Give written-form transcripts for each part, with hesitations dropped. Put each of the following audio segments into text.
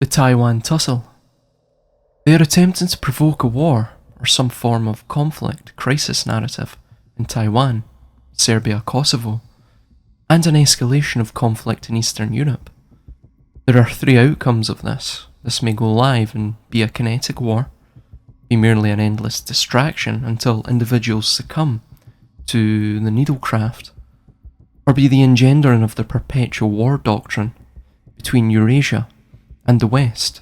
The Taiwan Tussle. They are attempting to provoke a war or some form of conflict crisis narrative in Taiwan, Serbia, Kosovo, and an escalation of conflict in Eastern Europe. There are three outcomes of this. This may go live and be a kinetic war, be merely an endless distraction until individuals succumb to the needlecraft, or be the engendering of the perpetual war doctrine between Eurasia and the West.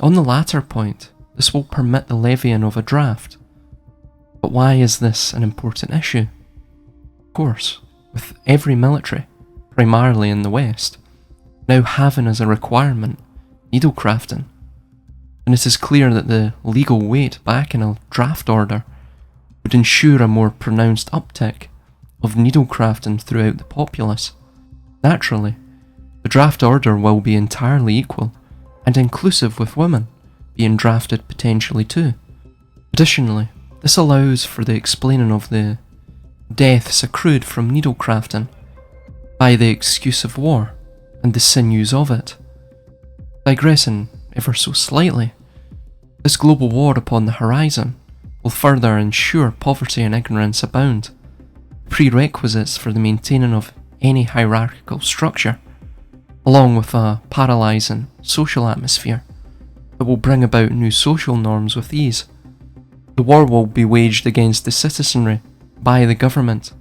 On the latter point, this will permit the levying of a draft. But why is this an important issue? Of course, with every military, primarily in the West, now having as a requirement needlecrafting, and it is clear that the legal weight back in a draft order would ensure a more pronounced uptick of needlecrafting throughout the populace. Naturally, the draft order will be entirely equal and inclusive, with women being drafted potentially too. Additionally, this allows for the explaining of the deaths accrued from needlecrafting by the excuse of war and the sinews of it. Digressing ever so slightly, this global war upon the horizon will further ensure poverty and ignorance abound, prerequisites for the maintaining of any hierarchical structure, along with a paralysing social atmosphere that will bring about new social norms with ease. The war will be waged against the citizenry by the government,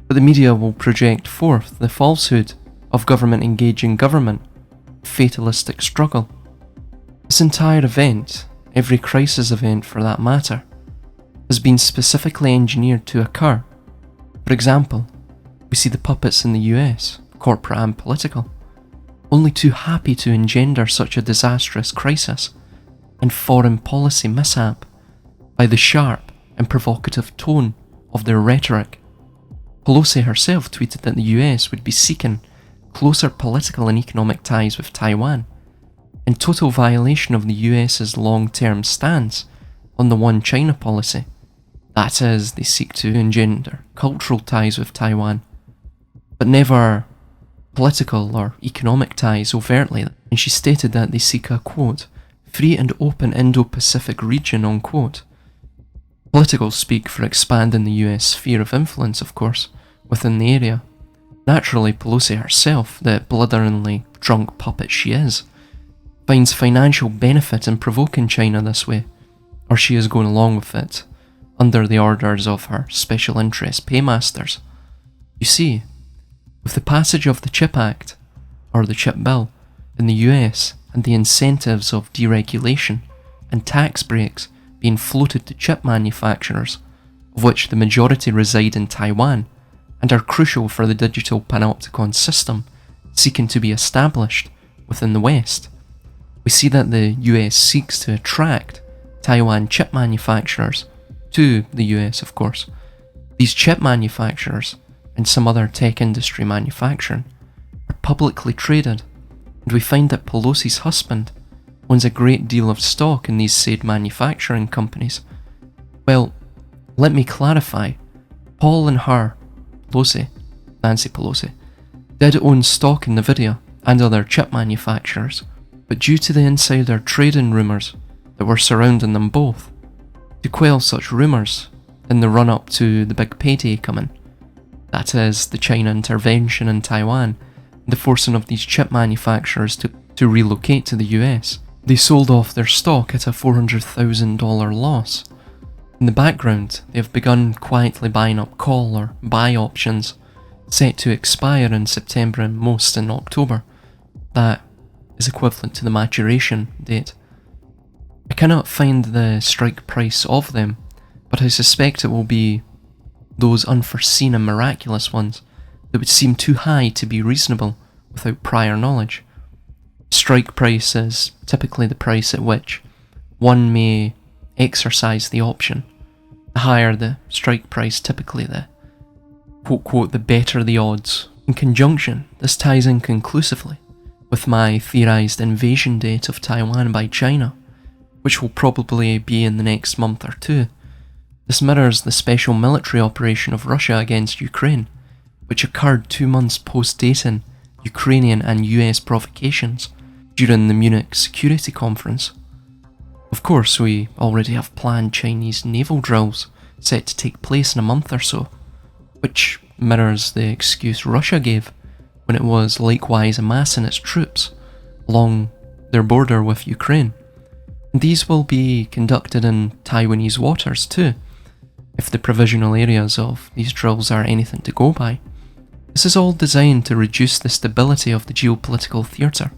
but the media will project forth the falsehood of government engaging government, fatalistic struggle. This entire event, every crisis event for that matter, has been specifically engineered to occur. For example, we see the puppets in the US, corporate and political, only too happy to engender such a disastrous crisis and foreign policy mishap by the sharp and provocative tone of their rhetoric. Pelosi herself tweeted that the US would be seeking closer political and economic ties with Taiwan, in total violation of the US's long-term stance on the One China policy. That is, they seek to engender cultural ties with Taiwan, but never political or economic ties overtly, and she stated that they seek a, quote, free and open Indo-Pacific region, unquote. Political speak for expanding the US sphere of influence, of course, within the area. Naturally, Pelosi herself, the bludgeoningly drunk puppet she is, finds financial benefit in provoking China this way, or she is going along with it, under the orders of her special interest paymasters. You see, with the passage of the CHIP Act, or the CHIP Bill, in the US, and the incentives of deregulation and tax breaks being floated to chip manufacturers, of which the majority reside in Taiwan, and are crucial for the digital panopticon system seeking to be established within the West, we see that the US seeks to attract Taiwan chip manufacturers to the US, of course. These chip manufacturers and some other tech industry manufacturing are publicly traded, and we find that Pelosi's husband owns a great deal of stock in these said manufacturing companies. Well, let me clarify, Paul and her, Pelosi, Nancy Pelosi, did own stock in NVIDIA and other chip manufacturers, but due to the insider trading rumours that were surrounding them both, to quell such rumours in the run-up to the big payday coming, that is, the China intervention in Taiwan, and the forcing of these chip manufacturers to relocate to the US, they sold off their stock at a $400,000 loss. In the background, they have begun quietly buying up call or buy options set to expire in September and most in October. That is equivalent to the maturation date. I cannot find the strike price of them, but I suspect it will be those unforeseen and miraculous ones that would seem too high to be reasonable without prior knowledge. Strike price is typically the price at which one may exercise the option. The higher the strike price, typically the quote, the better the odds. In conjunction, this ties in conclusively with my theorised invasion date of Taiwan by China, which will probably be in the next month or two. This mirrors the special military operation of Russia against Ukraine, which occurred 2 months post-dating Ukrainian and US provocations. during the Munich Security Conference. Of course, we already have planned Chinese naval drills set to take place in a month or so, which mirrors the excuse Russia gave when it was likewise amassing its troops along their border with Ukraine. And these will be conducted in Taiwanese waters too, if the provisional areas of these drills are anything to go by. This is all designed to reduce the stability of the geopolitical theatre,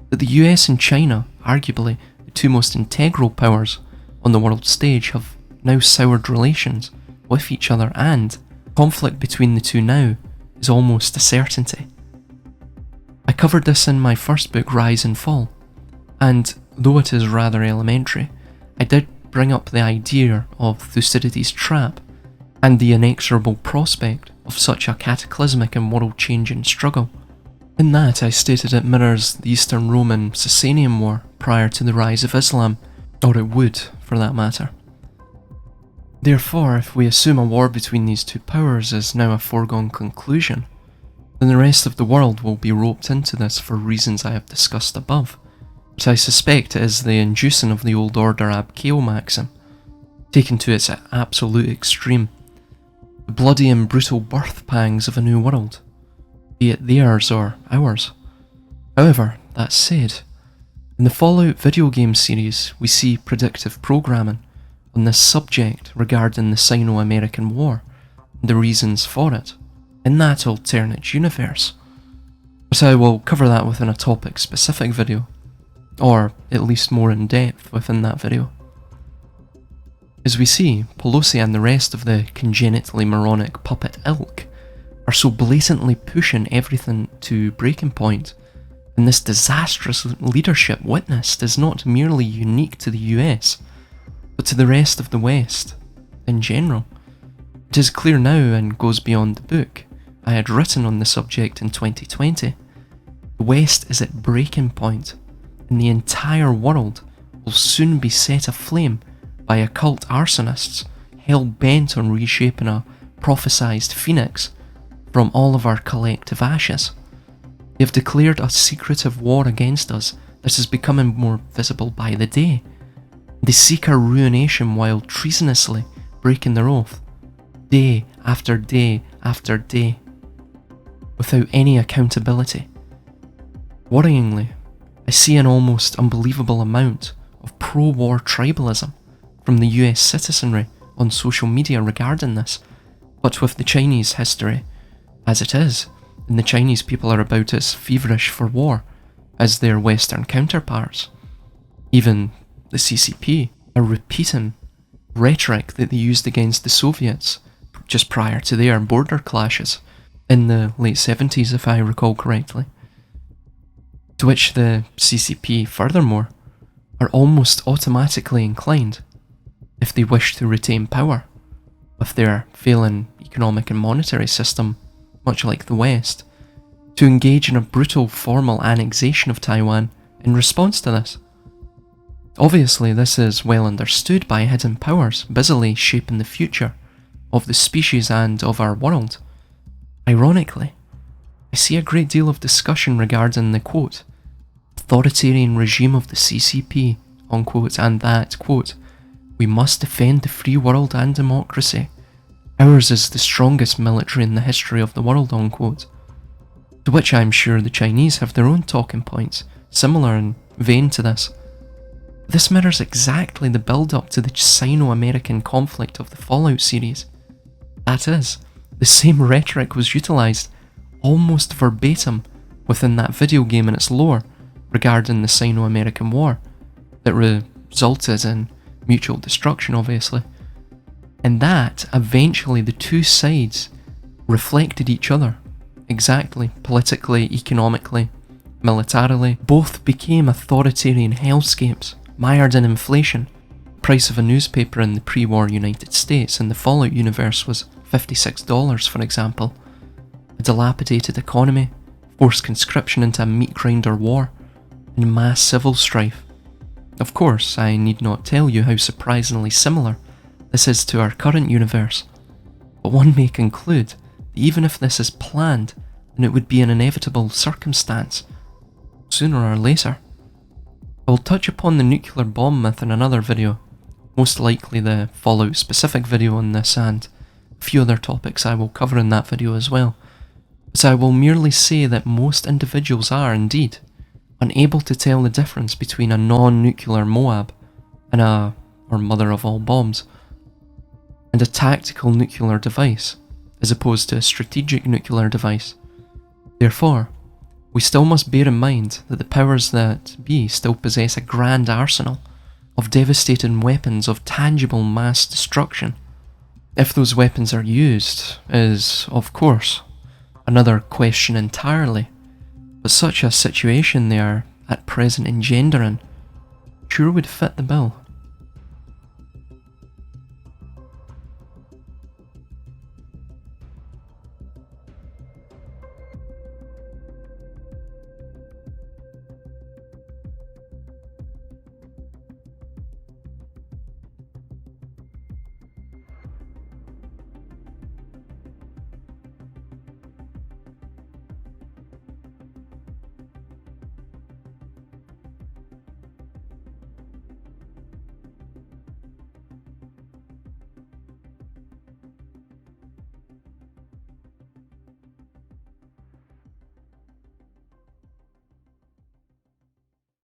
that the US and China, arguably the two most integral powers on the world stage, have now soured relations with each other, and conflict between the two now is almost a certainty. I covered this in my first book, Rise and Fall, and though it is rather elementary, I did bring up the idea of Thucydides' trap and the inexorable prospect of such a cataclysmic and world-changing struggle. In that, I stated it mirrors the Eastern Roman Sasanian War prior to the rise of Islam, or it would, for that matter. Therefore, if we assume a war between these two powers is now a foregone conclusion, then the rest of the world will be roped into this for reasons I have discussed above. But I suspect it is the inducing of the old order abchaeo maxim, taken to its absolute extreme. The bloody and brutal birth pangs of a new world, be it theirs or ours. However, that said, in the Fallout video game series we see predictive programming on this subject regarding the Sino-American War and the reasons for it in that alternate universe. But I will cover that within a topic-specific video, or at least more in depth within that video. As we see, Pelosi and the rest of the congenitally moronic puppet ilk are so blatantly pushing everything to breaking point, and this disastrous leadership witnessed is not merely unique to the US, but to the rest of the West in general. It is clear now, and goes beyond the book I had written on the subject in 2020, the West is at breaking point, and the entire world will soon be set aflame by occult arsonists hell-bent on reshaping a prophesized phoenix from all of our collective ashes. They have declared a secretive war against us that is becoming more visible by the day. They seek our ruination while treasonously breaking their oath, day after day after day, without any accountability. Worryingly, I see an almost unbelievable amount of pro-war tribalism from the US citizenry on social media regarding this, but with the Chinese history as it is, and the Chinese people are about as feverish for war as their Western counterparts. Even the CCP are repeating rhetoric that they used against the Soviets just prior to their border clashes in the late 70s, if I recall correctly. To which the CCP, furthermore, are almost automatically inclined, if they wish to retain power, with their failing economic and monetary system, much like the West, to engage in a brutal formal annexation of Taiwan in response to this. Obviously, this is well understood by hidden powers busily shaping the future of the species and of our world. Ironically, I see a great deal of discussion regarding the, quote, authoritarian regime of the CCP, unquote, and that, quote, we must defend the free world and democracy. Ours is the strongest military in the history of the world, unquote. To which I am sure the Chinese have their own talking points, similar in vein to this. This mirrors exactly the build-up to the Sino-American conflict of the Fallout series. That is, the same rhetoric was utilised almost verbatim within that video game and its lore regarding the Sino-American War that resulted in mutual destruction, obviously. And that, eventually, the two sides reflected each other, exactly, politically, economically, militarily. Both became authoritarian hellscapes, mired in inflation. The price of a newspaper in the pre-war United States in the Fallout universe was $56, for example. A dilapidated economy, forced conscription into a meat grinder war, and mass civil strife. Of course, I need not tell you how surprisingly similar this is to our current universe, but one may conclude that even if this is planned, then it would be an inevitable circumstance, sooner or later. I will touch upon the nuclear bomb myth in another video, most likely the Fallout specific video on this, and a few other topics I will cover in that video as well, as I will merely say that most individuals are, indeed, unable to tell the difference between a non-nuclear Moab and or mother of all bombs, and a tactical nuclear device, as opposed to a strategic nuclear device. Therefore, we still must bear in mind that the powers that be still possess a grand arsenal of devastating weapons of tangible mass destruction. If those weapons are used is, of course, another question entirely, but such a situation they are at present engendering sure would fit the bill.